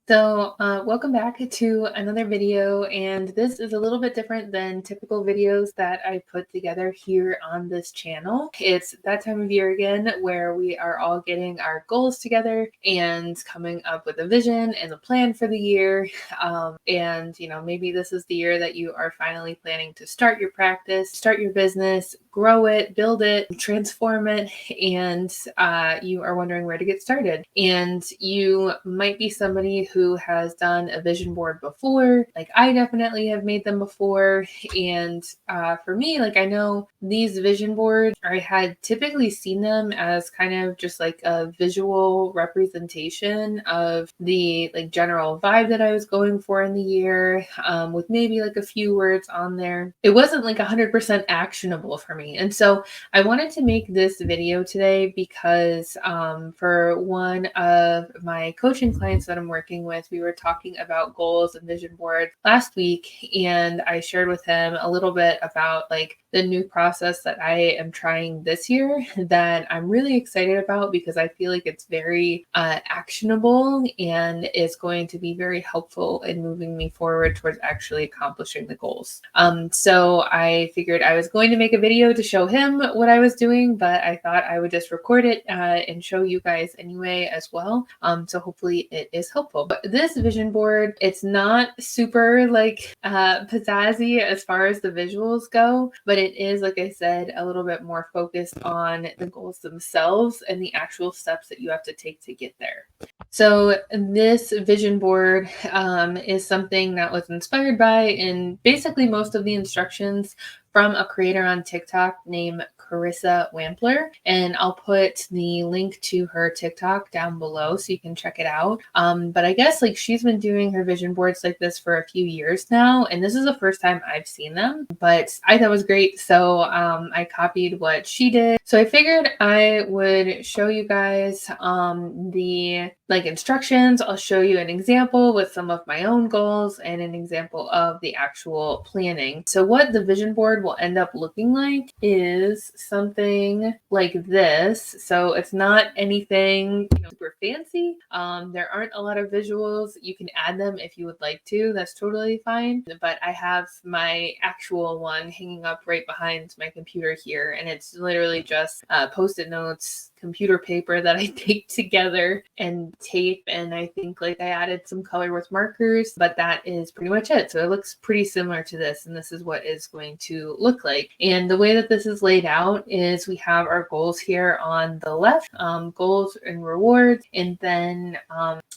Welcome back to another video, and this is a little bit different than typical videos that I put together here on this channel. It's that time of year again where we are all getting our goals together and coming up with a vision and a plan for the year. Maybe this is the year that you are finally planning to start your practice, start your business, grow it, build it, transform it, and you are wondering where to get started. And you might be somebody who has done a vision board before. Like I definitely have made them before. And for me, I know these vision boards, I had typically seen them as kind of just like a visual representation of the general vibe that I was going for in the year, with maybe a few words on there. It wasn't 100% actionable for me. And so I wanted to make this video today because for one of my coaching clients that I'm working with, we were talking about goals and vision boards last week, and I shared with him a little bit about the new process that I am trying this year that I'm really excited about because I feel like it's very actionable and is going to be very helpful in moving me forward towards actually accomplishing the goals. So I figured I was going to make a video to show him what I was doing, but I thought I would just record it and show you guys anyway as well. So hopefully it is helpful. But this vision board, it's not super pizzazzy as far as the visuals go, but it is, like I said, a little bit more focused on the goals themselves and the actual steps that you have to take to get there. So this vision board is something that was inspired by, and basically most of the instructions from a creator on TikTok named Carissa Wampler, and I'll put the link to her TikTok down below so you can check it out. But I guess she's been doing her vision boards like this for a few years now, and this is the first time I've seen them, but I thought it was great, so I copied what she did. So I figured I would show you guys the instructions. I'll show you an example with some of my own goals and an example of the actual planning. So what the vision board will end up looking like is something like this. So it's not anything super fancy. There aren't a lot of visuals. You can add them if you would like to. That's totally fine. But I have my actual one hanging up right behind my computer here, and it's literally just Post-it notes, computer paper that I take together, and tape, and I think I added some color with markers, but that is pretty much it. So it looks pretty similar to this, and this is what it's going to look like. And the way that this is laid out is we have our goals here on the left, goals and rewards, and then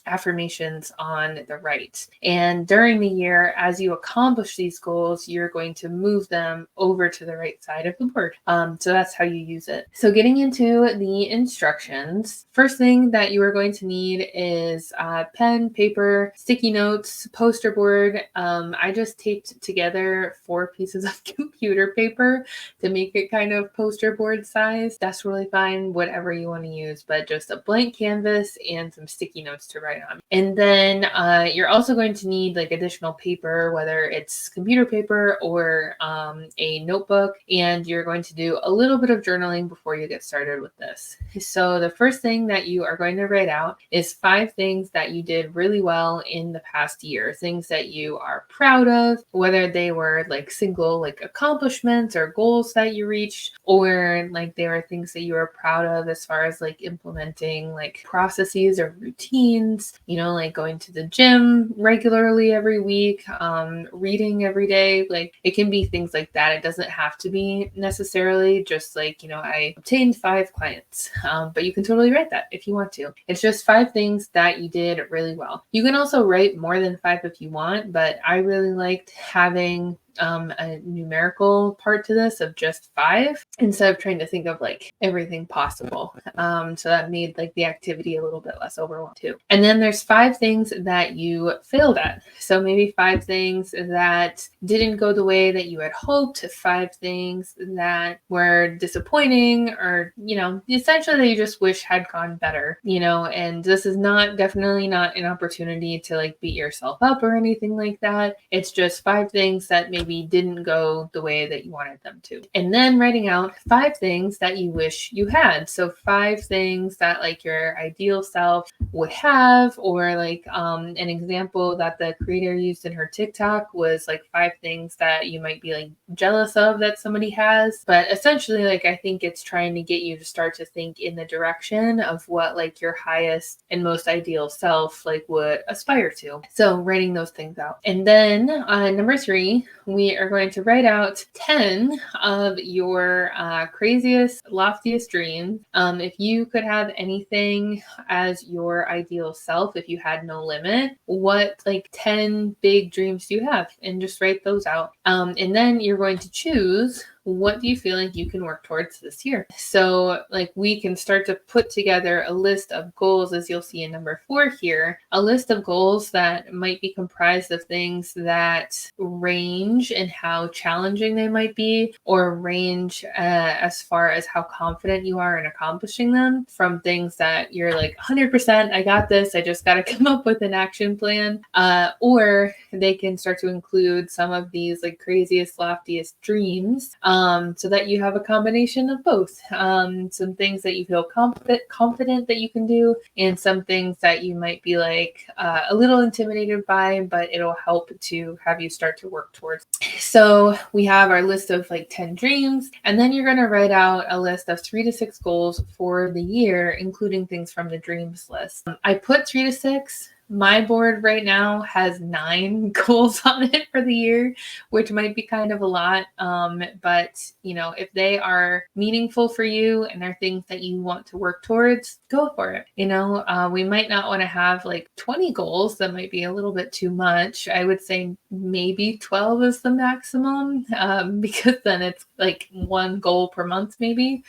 affirmations on the right. And during the year, as you accomplish these goals, you're going to move them over to the right side of the board. So that's how you use it. So getting into the instructions, first thing that you are going to need is pen, paper, sticky notes, poster board. I just taped together 4 pieces of computer paper to make it kind of poster board size. That's really fine, whatever you want to use, but just a blank canvas and some sticky notes to write on. And then you're also going to need additional paper, whether it's computer paper or a notebook, and you're going to do a little bit of journaling before you get started with this. So the first thing that you are going to write out is 5 things that you did really well in the past year, things that you are proud of, whether they were single accomplishments or goals that you reached, or they were things that you were proud of as far as implementing processes or routines, going to the gym regularly every week, reading every day. It can be things like that. It doesn't have to be necessarily just I obtained 5 clients, but you can totally write that if you want to. It's just 5 things that you did really well. You can also write more than 5 if you want, but I really liked having a numerical part to this of just 5 instead of trying to think of everything possible. So that made the activity a little bit less overwhelming too. And then there's 5 things that you failed at. So maybe 5 things that didn't go the way that you had hoped, 5 things that were disappointing, or essentially that you just wish had gone better, and this is definitely not an opportunity to beat yourself up or anything like that. It's just 5 things that maybe maybe didn't go the way that you wanted them to. And then writing out 5 things that you wish you had. So 5 things that like your ideal self would have, or like an example that the creator used in her TikTok was like 5 things that you might be like jealous of that somebody has. But essentially, like, I think it's trying to get you to start to think in the direction of what like your highest and most ideal self like would aspire to. So writing those things out. And then number 3, we are going to write out 10 of your craziest, loftiest dreams. If you could have anything as your ideal self, if you had no limit, what like 10 big dreams do you have? And just write those out. And then you're going to choose, what do you feel like you can work towards this year? So like we can start to put together a list of goals, as you'll see in number 4 here, a list of goals that might be comprised of things that range in how challenging they might be, or range as far as how confident you are in accomplishing them, from things that you're like 100%, I got this, I just got to come up with an action plan, or they can start to include some of these like craziest, loftiest dreams, so that you have a combination of both. Some things that you feel confident that you can do, and some things that you might be like a little intimidated by, but it'll help to have you start to work towards. So we have our list of like 10 dreams, and then you're going to write out a list of 3 to 6 goals for the year, including things from the dreams list. I put 3 to 6. My board right now has 9 goals on it for the year, which might be kind of a lot. But you know, if they are meaningful for you and are things that you want to work towards, go for it. You know, we might not want to have like 20 goals. That might be a little bit too much. I would say maybe 12 is the maximum, because then it's like 1 goal per month maybe.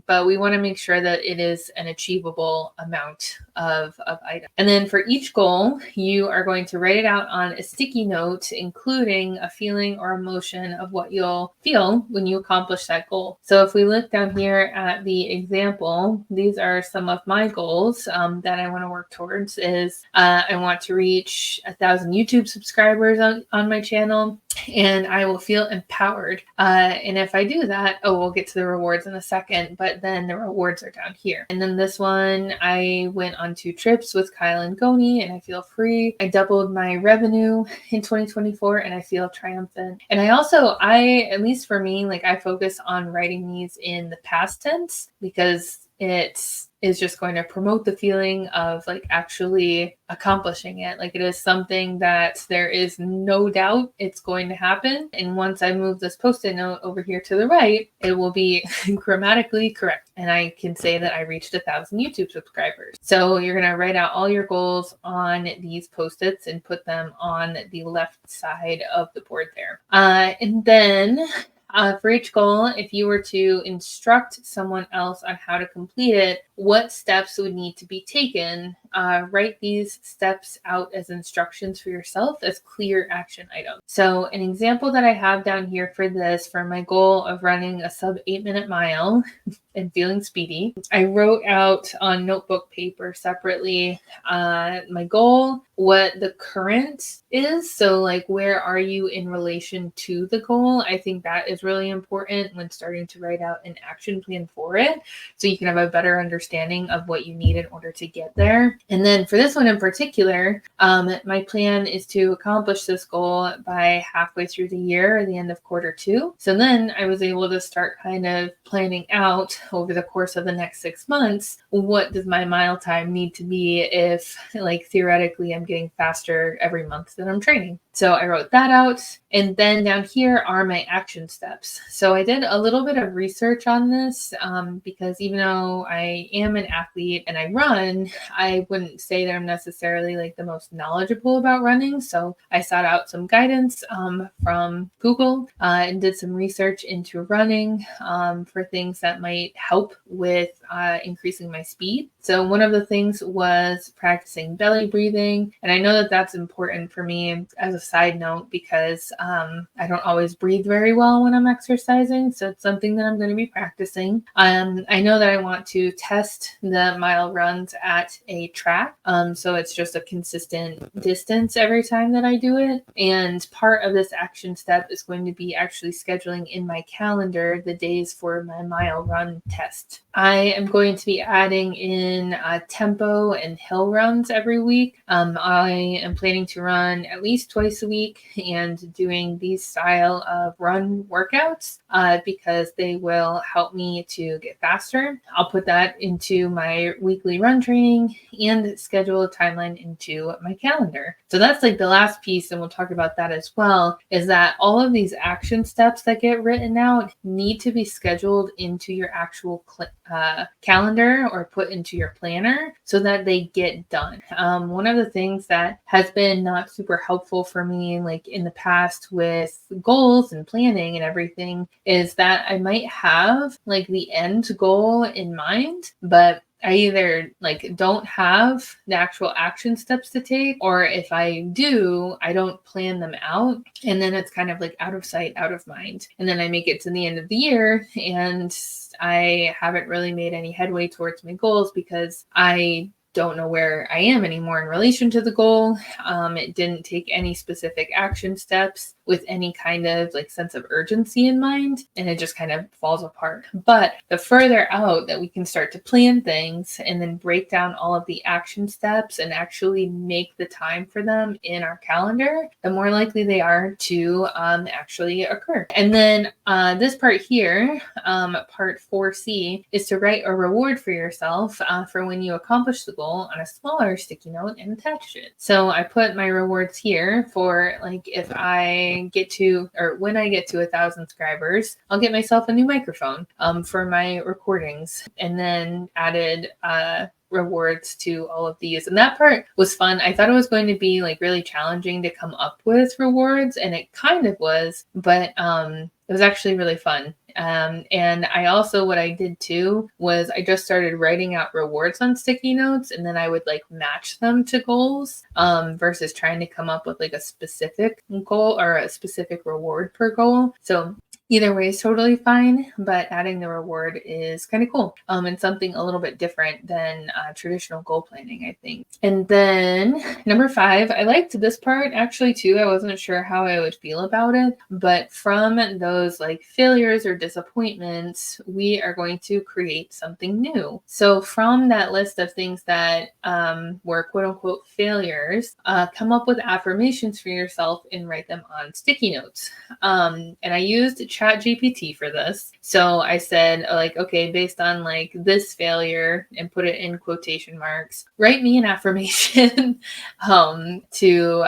But we want to make sure that it is an achievable amount of items. And then for each goal, you are going to write it out on a sticky note, including a feeling or emotion of what you'll feel when you accomplish that goal. So if we look down here at the example, these are some of my goals that I want to work towards. Is I want to reach 1,000 YouTube subscribers on my channel, and I will feel empowered. And if I do that, we'll get to the rewards in a second, but then the rewards are down here. And then this one, I went on 2 trips with Kyle and Goni, and I feel free. I doubled my revenue in 2024, and I feel triumphant. And at least for me, like I focus on writing these in the past tense, because it is just going to promote the feeling of like actually accomplishing it. Like it is something that there is no doubt it's going to happen. And once I move this post-it note over here to the right, it will be grammatically correct. And I can say that I reached 1,000 YouTube subscribers. So you're going to write out all your goals on these post-its and put them on the left side of the board there. And then for each goal, if you were to instruct someone else on how to complete it, what steps would need to be taken? Write these steps out as instructions for yourself as clear action items. So an example that I have down here for this, for my goal of running a sub 8-minute mile and feeling speedy, I wrote out on notebook paper separately my goal, what the current is. So like, where are you in relation to the goal? I think that is really important when starting to write out an action plan for it, so you can have a better understanding of what you need in order to get there. And then for this one in particular, my plan is to accomplish this goal by halfway through the year, or the end of Q2. So then I was able to start kind of planning out over the course of the next 6 months, what does my mile time need to be if, like, theoretically I'm getting faster every month that I'm training. So I wrote that out. And then down here are my action steps. So I did a little bit of research on this because even though I am an athlete and I run, I wouldn't say that I'm necessarily like the most knowledgeable about running. So I sought out some guidance from Google and did some research into running for things that might help with increasing my speed. So one of the things was practicing belly breathing. And I know that that's important for me as a side note because I don't always breathe very well when I'm exercising. So it's something that I'm going to be practicing. I know that I want to test the mile runs at a track. So it's just a consistent distance every time that I do it. And part of this action step is going to be actually scheduling in my calendar the days for my mile run test. I am going to be adding in tempo and hill runs every week. I am planning to run at least twice a week and doing these style of run workouts because they will help me to get faster. I'll put that into my weekly run training and schedule a timeline into my calendar. So that's like the last piece, and we'll talk about that as well, is that all of these action steps that get written out need to be scheduled into your actual calendar or put into your planner so that they get done. One of the things that has been not super helpful for me, like in the past with goals and planning and everything, is that I might have like the end goal in mind, but I either like don't have the actual action steps to take, or if I do, I don't plan them out. And then it's kind of like out of sight, out of mind. And then I make it to the end of the year and I haven't really made any headway towards my goals because I don't know where I am anymore in relation to the goal. It didn't take any specific action steps with any kind of like sense of urgency in mind, and it just kind of falls apart. But the further out that we can start to plan things and then break down all of the action steps and actually make the time for them in our calendar, the more likely they are to actually occur. And then this part here, part 4C, is to write a reward for yourself for when you accomplish the goal on a smaller sticky note and attach it. So I put my rewards here for like if I get to, or when I get to 1,000 subscribers, I'll get myself a new microphone for my recordings, and then added rewards to all of these. And that part was fun. I thought it was going to be like really challenging to come up with rewards, and it kind of was, but it was actually really fun. And I also, what I did too was I just started writing out rewards on sticky notes, and then I would like match them to goals versus trying to come up with like a specific goal or a specific reward per goal. So either way is totally fine, but adding the reward is kind of cool and something a little bit different than traditional goal planning, I think. And then number 5, I liked this part actually too. I wasn't sure how I would feel about it, but from those like failures or disappointments, we are going to create something new. So from that list of things that were quote unquote failures, come up with affirmations for yourself and write them on sticky notes. And I used ChatGPT for this. So I said like, okay, based on like this failure, and put it in quotation marks, write me an affirmation to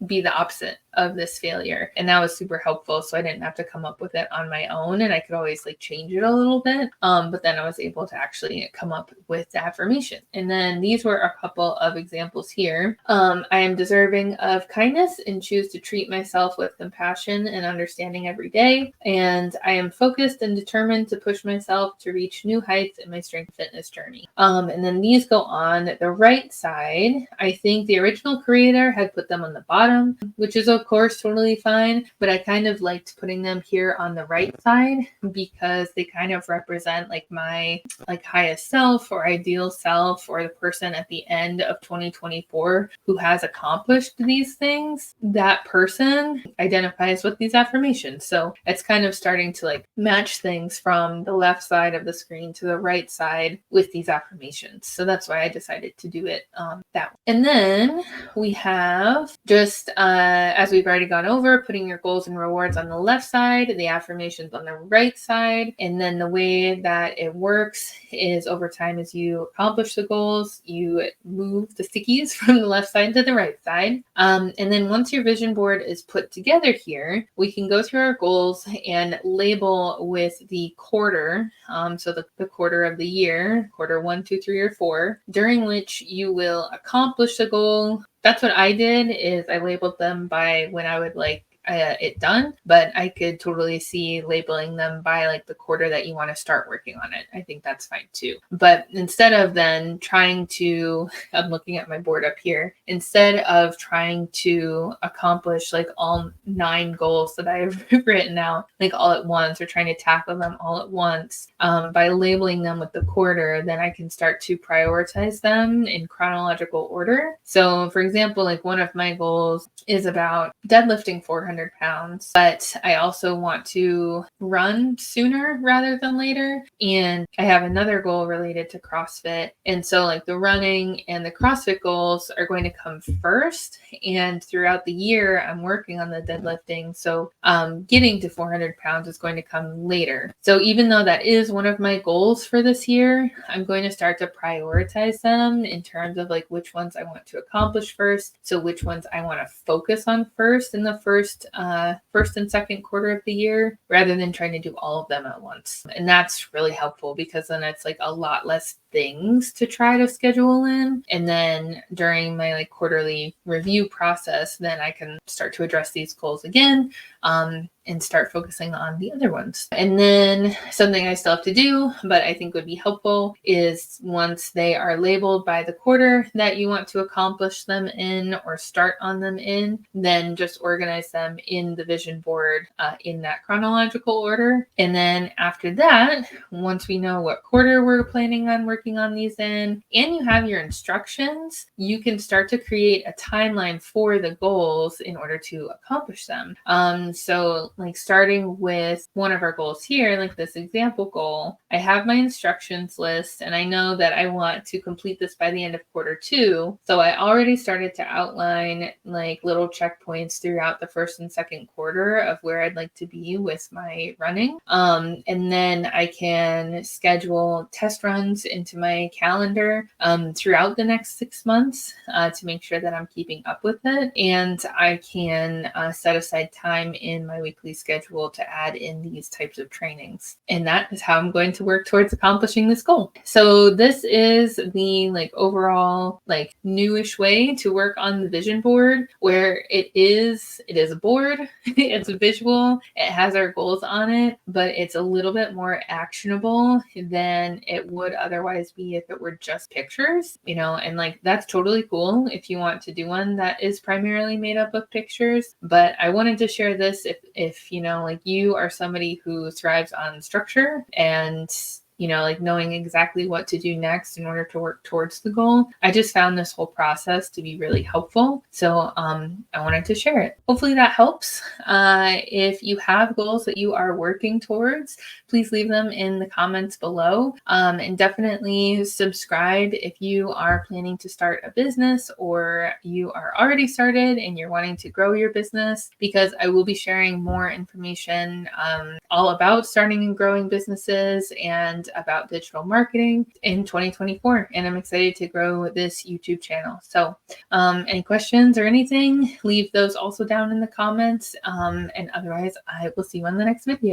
be the opposite of this failure. And that was super helpful. So I didn't have to come up with it on my own, and I could always like change it a little bit. But then I was able to actually come up with the affirmation. And then these were a couple of examples here. I am deserving of kindness and choose to treat myself with compassion and understanding every day. And I am focused and determined to push myself to reach new heights in my strength fitness journey. And then these go on the right side. I think the original creator had put them on the bottom, which is of course totally fine, but I kind of liked putting them here on the right side because they kind of represent like my like highest self or ideal self, or the person at the end of 2024 who has accomplished these things. That person identifies with these affirmations. So it's kind of starting to like match things from the left side of the screen to the right side with these affirmations. So that's why I decided to do it that way. And then we have just as we've already gone over, putting your goals and rewards on the left side, the affirmations on the right side. And then the way that it works is over time, as you accomplish the goals, you move the stickies from the left side to the right side. And then once your vision board is put together here, we can go through our goals and label with the quarter. So the quarter of the year, quarter 1, 2, 3, or 4, during which you will accomplish the goal. That's what I did, is I labeled them by when I would like it done, but I could totally see labeling them by like the quarter that you want to start working on it. I think that's fine too. But instead of then trying to, I'm looking at my board up here, instead of trying to accomplish like all 9 goals that I've written out like all at once, or trying to tackle them all at once, by labeling them with the quarter, then I can start to prioritize them in chronological order. So for example, like one of my goals is about deadlifting 400 pounds, but I also want to run sooner rather than later. And I have another goal related to CrossFit. And so like the running and the CrossFit goals are going to come first. And throughout the year, I'm working on the deadlifting. So getting to 400 pounds is going to come later. So even though that is one of my goals for this year, I'm going to start to prioritize them in terms of like which ones I want to accomplish first. So which ones I want to focus on first in the first and second quarter of the year, rather than trying to do all of them at once. And that's really helpful because then it's like a lot less things to try to schedule in. And then during my like quarterly review process, then I can start to address these goals again, and start focusing on the other ones. And then something I still have to do, but I think would be helpful, is once they are labeled by the quarter that you want to accomplish them in or start on them in, then just organize them in the vision board in that chronological order. And then after that, once we know what quarter we're planning on working on these in, and you have your instructions, you can start to create a timeline for the goals in order to accomplish them. So like starting with one of our goals here, like this example goal, I have my instructions list and I know that I want to complete this by the end of quarter 2. So I already started to outline like little checkpoints throughout the first and second quarter of where I'd like to be with my running. And then I can schedule test runs into my calendar throughout the next 6 months to make sure that I'm keeping up with it. And I can set aside time in my weekly schedule to add in these types of trainings. And that is how I'm going to work towards accomplishing this goal. So this is the like overall like newish way to work on the vision board, where it is a board, it's a visual, it has our goals on it, but it's a little bit more actionable than it would otherwise be if it were just pictures, you know. And like that's totally cool if you want to do one that is primarily made up of pictures. But I wanted to share this if you know, like you are somebody who thrives on structure and you know, like knowing exactly what to do next in order to work towards the goal. I just found this whole process to be really helpful. So I wanted to share it. Hopefully that helps. If you have goals that you are working towards, please leave them in the comments below. And definitely subscribe if you are planning to start a business or you are already started and you're wanting to grow your business, because I will be sharing more information all about starting and growing businesses and about digital marketing in 2024. And I'm excited to grow this YouTube channel. So any questions or anything, leave those also down in the comments. And otherwise, I will see you on the next video.